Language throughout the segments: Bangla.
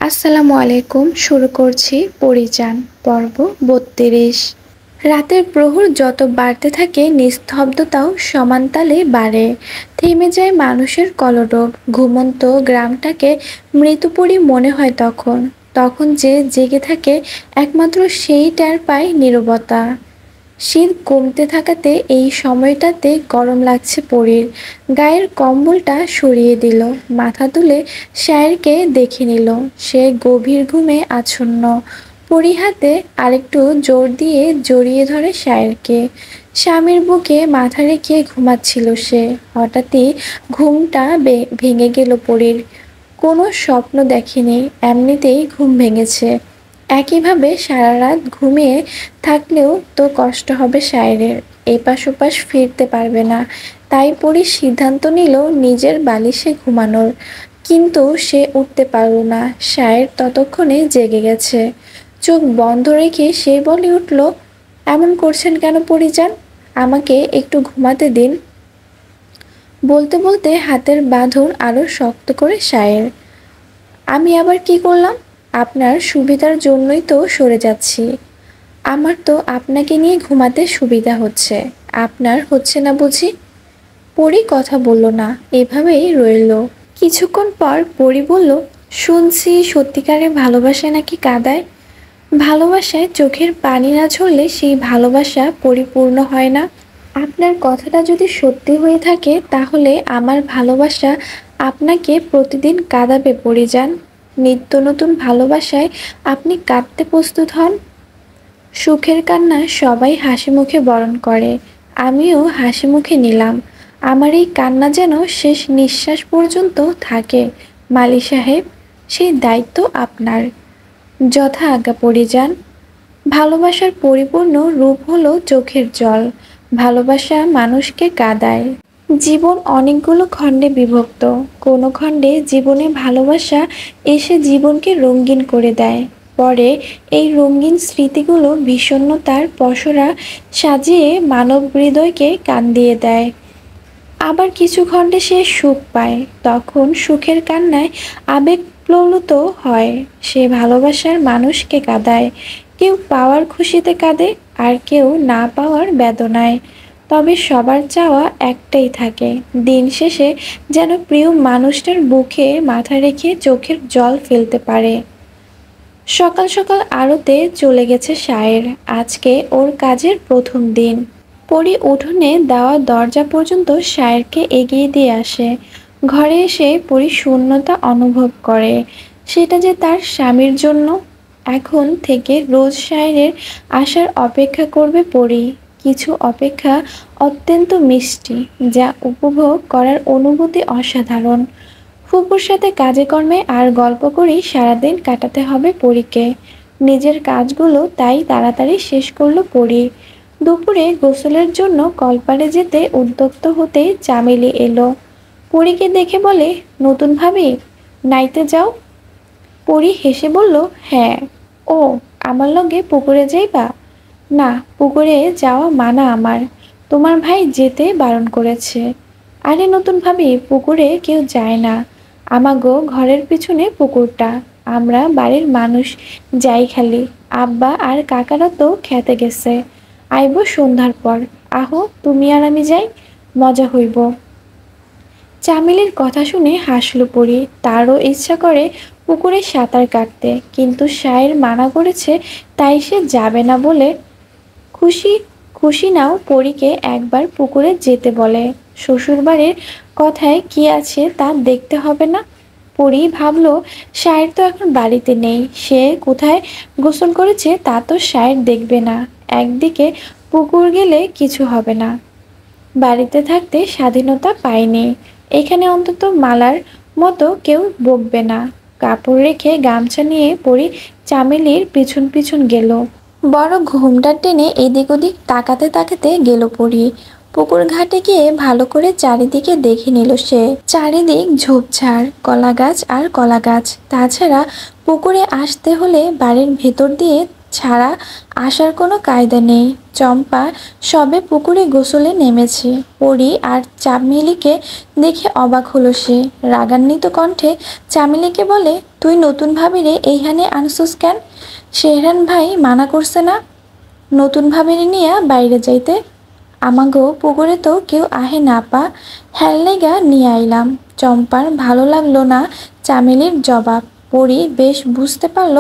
আসসালামু আলাইকুম। শুরু করছি পরিচান পর্ব ৩২। রাতের প্রহর যত বাড়তে থাকে নিস্তব্ধতাও সমান তালে বাড়ে। থেমে যায় মানুষের কলরব। ঘুমন্ত গ্রামটাকে মৃতপুরী মনে হয় তখন। তখন যে জেগে থাকে একমাত্র সেই টের পায় নীরবতা। শীত কমতে থাকাতে এই সময়টাতে গরম লাগছে পরীর। গায়ের কম্বলটা সরিয়ে দিল, মাথা তুলে শায়েরকে দেখে নিল। সে গভীর ঘুমে আচ্ছন্ন। পরী হাতে আরেকটু জোর দিয়ে জড়িয়ে ধরে শায়েরকে। স্বামীর বুকে মাথা রেখে ঘুমাচ্ছিল সে। হঠাৎই ঘুমটা ভেঙে গেল পরীর। কোনো স্বপ্ন দেখেনি, এমনিতেই ঘুম ভেঙেছে। একইভাবে সারা রাত ঘুমিয়ে থাকলেও তো কষ্ট হবে শায়েরের। এপাশ ওপাশ ফিরতে পারবে না। তাই পরী সিদ্ধান্ত নিল নিজের বালিশে ঘুমানোর। কিন্তু সে উঠতে পারল না। শায়ের ততক্ষণে জেগে গেছে। চোখ বন্ধ রেখে সে বলে উঠল, এমন করছেন কেন পরিজান? আমাকে একটু ঘুমাতে দিন। বলতে বলতে হাতের বাঁধন আরো শক্ত করে শায়ের। আমি আবার কি করলাম? আপনার সুবিধার জন্যই তো সরে যাচ্ছি। আমার তো আপনাকে নিয়ে ঘুমাতে সুবিধা হচ্ছে, আপনার হচ্ছে না বুঝি? পরি কথা বলল না, এভাবেই রইল। কিছুক্ষণ পর পরি বলল, শুনছি সত্যিকারের ভালোবাসা নাকি কাঁদায়। ভালোবাসায় চোখের পানি না ঝরলে সেই ভালোবাসা পরিপূর্ণ হয় না। আপনার কথাটা যদি সত্যি হয়ে থাকে তাহলে আমার ভালোবাসা আপনাকে প্রতিদিন কাঁদাবে পরিজান। নিত্য নতুন ভালোবাসায় আপনি কাঁদতে প্রস্তুত হন। সুখের কান্না সবাই হাসি মুখে বরণ করে, আমিও হাসি মুখে নিলাম। আমার এই কান্না যেন শেষ নিঃশ্বাস পর্যন্ত থাকে। মালি সাহেব, সেই দায়িত্ব আপনার। যথা আজ্ঞা পরিজান। ভালোবাসার পরিপূর্ণ রূপ হলো চোখের জল। ভালোবাসা মানুষকে কাঁদায়। জীবন অনেকগুলো খণ্ডে বিভক্ত। কোনো খণ্ডে জীবনে ভালোবাসা এসে জীবনকে রঙিন করে দেয়। পরে এই রঙিন স্মৃতিগুলো বিষণ্ণতার পসরা সাজিয়ে মানব হৃদয়কে কান্দিয়ে দেয়। আবার কিছু খণ্ডে সে সুখ পায়, তখন সুখের কান্নায় আবেগ প্লুত হয়। সে ভালোবাসার মানুষকে কাঁদায়। কেউ পাওয়ার খুশিতে কাঁদে, আর কেউ না পাওয়ার বেদনায়। তবে সবার চাওয়া একটাই থাকে, দিন শেষে যেন প্রিয় মানুষটার বুকে মাথা রেখে চোখের জল ফেলতে পারে। সকাল সকাল আড়তে চলে গেছে শায়ের। আজকে ওর কাজের প্রথম দিন। পরি উঠোনে দেওয়া দরজা পর্যন্ত শায়েরকে এগিয়ে দিয়ে আসে। ঘরে এসে পরি শূন্যতা অনুভব করে। সেটা যে তার স্বামীর জন্য। এখন থেকে রোজ শায়েরের আসার অপেক্ষা করবে পরি। কিছু অপেক্ষা অত্যন্ত মিষ্টি, যা উপভোগ করার অনুভূতি অসাধারণ। ফুপুর সাথে কাজে কর্মে আর গল্প করেই সারাদিন কাটাতে হবে পরীকে। নিজের কাজগুলো তাই তাড়াতাড়ি শেষ করলো পরি। দুপুরে গোসলের জন্য কলপারে যেতে উদ্যত হতেই চামেলি এলো। পরীকে দেখে বলে, নতুন ভাবি, নাইতে যাও? পরি হেসে বলল, হ্যাঁ। ও, আমার লগে পুকুরে যাইবা? না, পুকুরে যাওয়া মানা আমার। তোমার ভাই যেতে বারণ করেছে। আরে নতুন ভাবি, পুকুরে কেউ যায় না। আমাগো ঘরের পিছনে পুকুরটা, আমরা বাড়ির মানুষ যাই খালি। আব্বা আর কাকারা তো খেতে গেছে, আইব সন্ধ্যার পর। আহো তুমি আর আমি যাই, মজা হইব। চামেলির কথা শুনে হাসল পরি। তারও ইচ্ছা করে পুকুরে সাঁতার কাটতে, কিন্তু শায়ের মানা করেছে, তাই সে যাবে না বলে। খুশি খুশি নাও পরীকে একবার পুকুরে যেতে বলে। শ্বশুরবাড়ির কথায় কি আছে তা দেখতে হবে না। পরি ভাবল, শায়ের তো এখন বাড়িতে নেই, সে কোথায় গোসল করেছে তা তো শায়ের দেখবে না। একদিকে পুকুর গেলে কিছু হবে না। বাড়িতে থাকতে স্বাধীনতা পায়নি, এখানে অন্তত মালার মতো কেউ বকবে না। কাপড় রেখে গামছা নিয়ে পরি চামেলির পিছন পিছন গেল। বড় ঘুমটা টেনে এদিক ওদিক তাকাতে তাকাতে গেল পরি। পুকুর ঘাটে গিয়ে ভালো করে চারিদিকে দেখে নিল সে। চারিদিক ঝোপঝাড়, কলা গাছ আর কলা গাছ। তাছাড়া পুকুরে আসতে হলে বাড়ির ভেতর দিয়ে ছাড়া আসার কোনো কায়দা নেই। চম্পা সবে পুকুরে গোসলে নেমেছে। পরি আর চামেলিকে দেখে অবাক হলো সে। রাগান্বিত কণ্ঠে চামেলিকে বলে, তুই নতুন ভাবিরে এইখানে আনছুস কেন? শেহরান ভাই মানা করছে না নতুন ভাবিরে নিয়া বাইরে যাইতে? আমাগো পুকুরে তো কেউ আহে না পা, হ্যার লাইগা নিয়ে আইলাম। চম্পার ভালো লাগলো না চামেলির জবাব। পরি বেশ বুঝতে পারল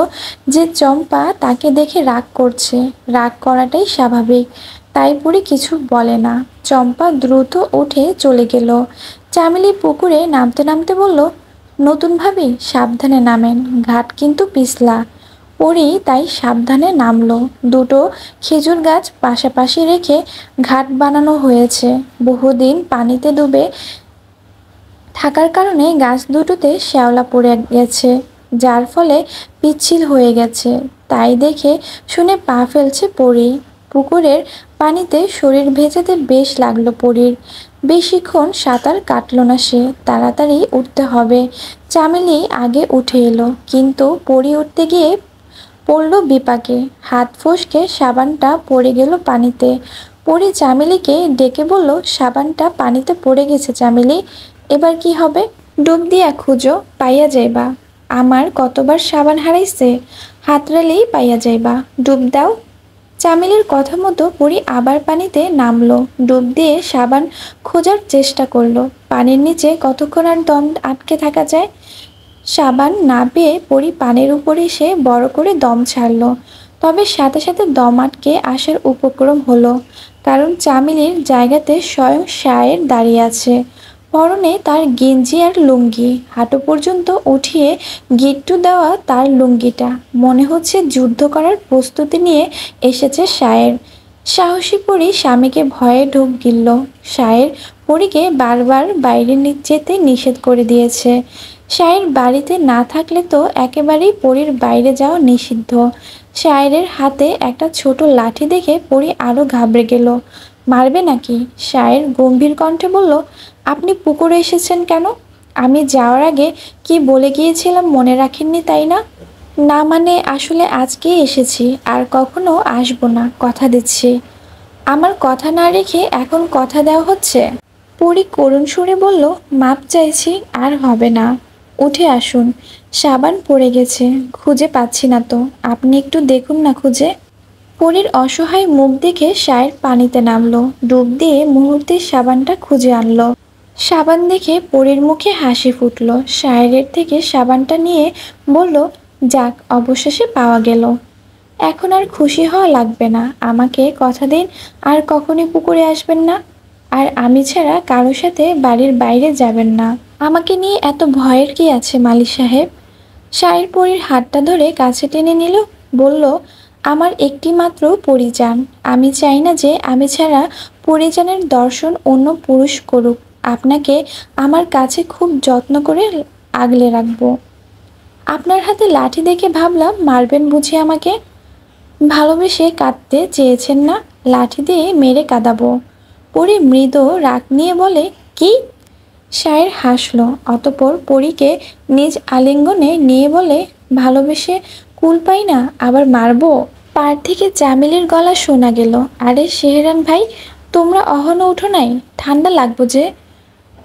যে চম্পা তাকে দেখে রাগ করছে। রাগ করাটাই স্বাভাবিক, তাই পরি কিছু বলে না। চম্পা দ্রুত উঠে চলে গেল। চামেলি পুকুরে নামতে নামতে বলল, নতুন ভাবি সাবধানে নামেন, ঘাট কিন্তু পিছলা। পরি তাই সাবধানে নামলো। দুটো খেজুর গাছ পাশাপাশি রেখে ঘাট বানানো হয়েছে। বহুদিন পানিতে ডুবে থাকার কারণে গাছ দুটোতে শ্যাওলা পড়ে গেছে, যার ফলে পিচ্ছিল হয়ে গেছে। তাই দেখে শুনে পা ফেলছে পরি। পুকুরের পানিতে শরীর ভেজাতে বেশ লাগলো পরির। বেশিক্ষণ সাঁতার কাটলো না সে। তাড়াতাড়ি উঠতে হবে। চামেলি আগে উঠে এলো, কিন্তু পরি উঠতে গিয়ে পড়ল বিপাকে। হাত ফসকে সাবানটা পড়ে গেল পানিতে। পরি চামেলিকে ডেকে বলল, সাবানটা পানিতে পড়ে গেছে চামেলি, এবার কি হবে? ডুব দিয়া খুঁজো, পাইয়া যাইবা। আমার কতবার সাবান হারাইছে, হাতড়ালেই পাইয়া যাইবা, ডুব দাও। চামেলির কথা মতো পরি আবার পানিতে নামলো। ডুব দিয়ে সাবান খোঁজার চেষ্টা করলো। পানির নিচে কতক্ষণ আর দম আটকে থাকা যায়? সাবান না পেয়ে পরি পানির উপরে এসে বড় করে দম ছাড়লো। তবে সাথে সাথে দম আটকে আসার উপক্রম হলো, কারণ চামেলির জায়গাতে স্বয়ং শায়ের দাঁড়িয়ে আছে। পরনে তার গেঞ্জি আর লুঙ্গি, হাঁটু পর্যন্ত উঠিয়ে গিট্টু দেওয়া তার লুঙ্গিটা। মনে হচ্ছে যুদ্ধ করার প্রস্তুতি নিয়ে এসেছে শায়ের। সাহসী পরি স্বামীকে ভয়ে ঢোক গিলল। শায়ের পরীকে বারবার বাইরে যেতে নিষেধ করে দিয়েছে। শায়ের বাড়িতে না থাকলে তো একেবারেই পরীর বাইরে যাওয়া নিষিদ্ধ। শায়েরের হাতে একটা ছোট লাঠি দেখে পরি আরো ঘাবড়ে গেল। মারবে নাকি? শায়ের গম্ভীর কণ্ঠে বলল, আপনি পুকুরে এসেছেন কেন? আমি যাওয়ার আগে কি বলে গিয়েছিলাম মনে রাখেননি তাই না? না মানে আসলে আজকেই এসেছি, আর কখনো আসবো না, কথা দিচ্ছি। আমার কথা না রেখে এখন কথা দেওয়া হচ্ছে? পরি করুণ সুরে বলল, মাপ চাইছি, আর হবে না। উঠে আসুন, সাবান পড়ে গেছে, খুঁজে পাচ্ছি না তো, আপনি একটু দেখুন না খুঁজে। পরীর অসহায় মুখ দেখে শায়ের পানিতে নামলো। ডুব দিয়ে মুহূর্তে সাবানটা খুঁজে আনলো। সাবান দেখে পরীর মুখে হাসি ফুটলো। শায়েরের থেকে সাবানটা নিয়ে বলল, যাক, অবশেষে পাওয়া গেল। এখন আর খুশি হওয়া লাগবে না। আমাকে কথা দিন আর কখনই পুকুরে আসবেন না। আর আমি ছাড়া কারোর সাথে বাড়ির বাইরে যাবেন না। আমাকে নিয়ে এত ভয়ের কি আছে মালি সাহেব? শায়ের পরীর হাতটা ধরে কাছে টেনে নিল। বলল, আমার একটি মাত্র পরিজান। আমি চাই না যে আমি ছাড়া পরিজানের দর্শন অন্য পুরুষ করুক। আপনাকে আমার কাছে খুব যত্ন করে আগলে রাখবো। আপনার হাতে লাঠি দেখে ভাবলাম মারবেন বুঝি আমাকে। ভালোবেসে কাঁদতে চেয়েছেন না, লাঠি দিয়ে মেরে কাঁদাবো। পরি মৃদু রাগ নিয়ে বলে, কি? শায়ের হাসলো, অতঃপর পরীকে নিজ আলিঙ্গনে নিয়ে বলে, ভালোবেসে কুল পাই না, আবার মারবো? পার থেকে চামেলির গলা শোনা গেল, আরে শেহরান ভাই, তোমরা অহনো উঠো নাই, ঠান্ডা লাগবো যে।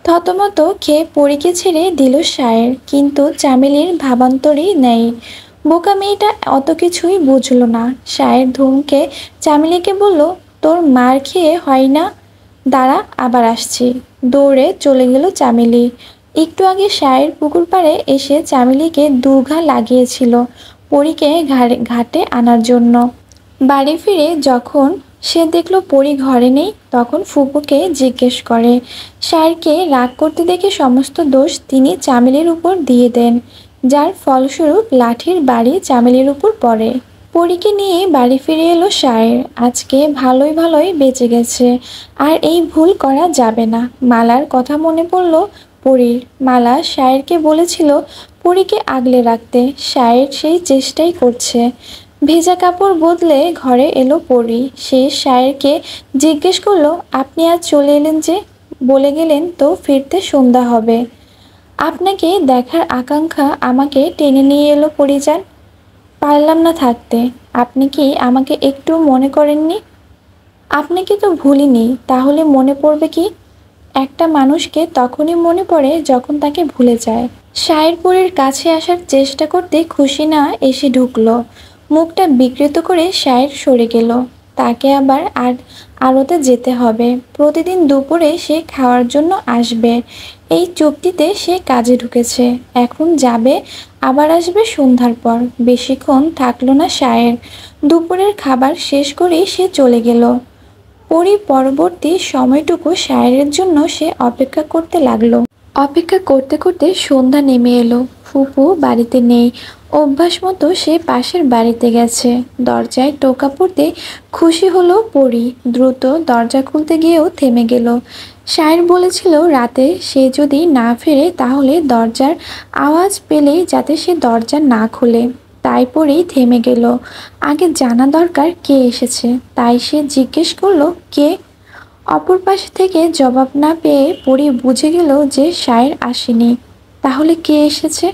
থতমত খেয়ে পরীকে ছেড়ে দিল শায়ের, কিন্তু চামেলির ভাবান্তরই নেই। বোকা মেয়েটা অত কিছুই বুঝলো না। শায়ের ধমকে চামেলিকে বলল, তোর মার খেয়ে হয় না, দাঁড়া, আবার আসছি। দৌড়ে চলে গেল চামেলি। একটু আগে শায়ের পুকুর পাড়ে এসে চামেলিকে দুঘা লাগিয়েছিল পরীকে ঘাটে আনার জন্য। বাড়ি ফিরে যখন সে দেখলো পরি ঘরে নেই, তখন ফুপুকে জিজ্ঞেস করে। শায়েরকে রাগ করতে দেখে সমস্ত দোষ তিনি চামেলির উপর দিয়ে দেন, যার ফলস্বরূপ লাঠির বাড়ি চামেলির উপর পড়ে। পরীকে নিয়ে বাড়ি ফিরে এলো শায়ের। আজকে ভালোই ভালোই বেঁচে গেছে, আর এই ভুল করা যাবে না। মালার কথা মনে পড়ল পরীর। মালা শায়েরকে বলেছিল পরীকে আগলে রাখতে। শায়ের সেই চেষ্টাই করছে। ভেজা কাপড় বদলে ঘরে এলো পরি। সে শায়েরকে জিজ্ঞেস করলো, আপনি আজ চলে এলেন যে? বলে গেলেন তো ফিরতে সন্ধ্যা হবে। আপনাকে দেখার আকাঙ্ক্ষা আমাকে টেনে নিয়ে এলো পরিজান। পারলাম না থাকতে। আপনি কি আমাকে একটু মনে করেননি? আপনাকে তো ভুলিনি, তাহলে মনে পড়বে কি? একটা মানুষকে তখনই মনে পড়ে যখন তাকে ভুলে যায়। শায়েরপুরীর কাছে আসার চেষ্টা করতে খুশি না এসে ঢুকলো। মুখটা বিকৃত করে শায়ের সরে গেল। তাকে আবার আড়তে যেতে হবে। প্রতিদিন দুপুরে সে খাওয়ার জন্য আসবে। এই চুক্তিতে সে কাজে ঢুকেছে। এখন যাবে, আবার আসবে সন্ধ্যার পর। বেশিক্ষণ থাকলো না শায়ের। দুপুরের খাবার শেষ করেই সে চলে গেল। পরবর্তী সময়টুকু শায়েরের জন্য সে অপেক্ষা করতে লাগলো। অপেক্ষা করতে করতে সন্ধ্যা নেমে এলো। ফুপু বাড়িতে নেই। অভ্যাস মতো সে পাশের বাড়িতে গেছে। দরজায় টোকা পড়তে খুশি হলো পরি। দ্রুত দরজা খুলতে গিয়েও থেমে গেল। শায়ের বলেছিল রাতে সে যদি না ফেরে তাহলে দরজার আওয়াজ পেলেই যাতে সে দরজা না খুলে। তাই পরেই থেমে গেল। আগে জানা দরকার কে এসেছে। তাই সে জিজ্ঞেস করলো, কে? অপর পাশ থেকে জবাব না পেয়ে পরি বুঝে গেল যে শায়ের আসেনি। তাহলে কে এসেছে?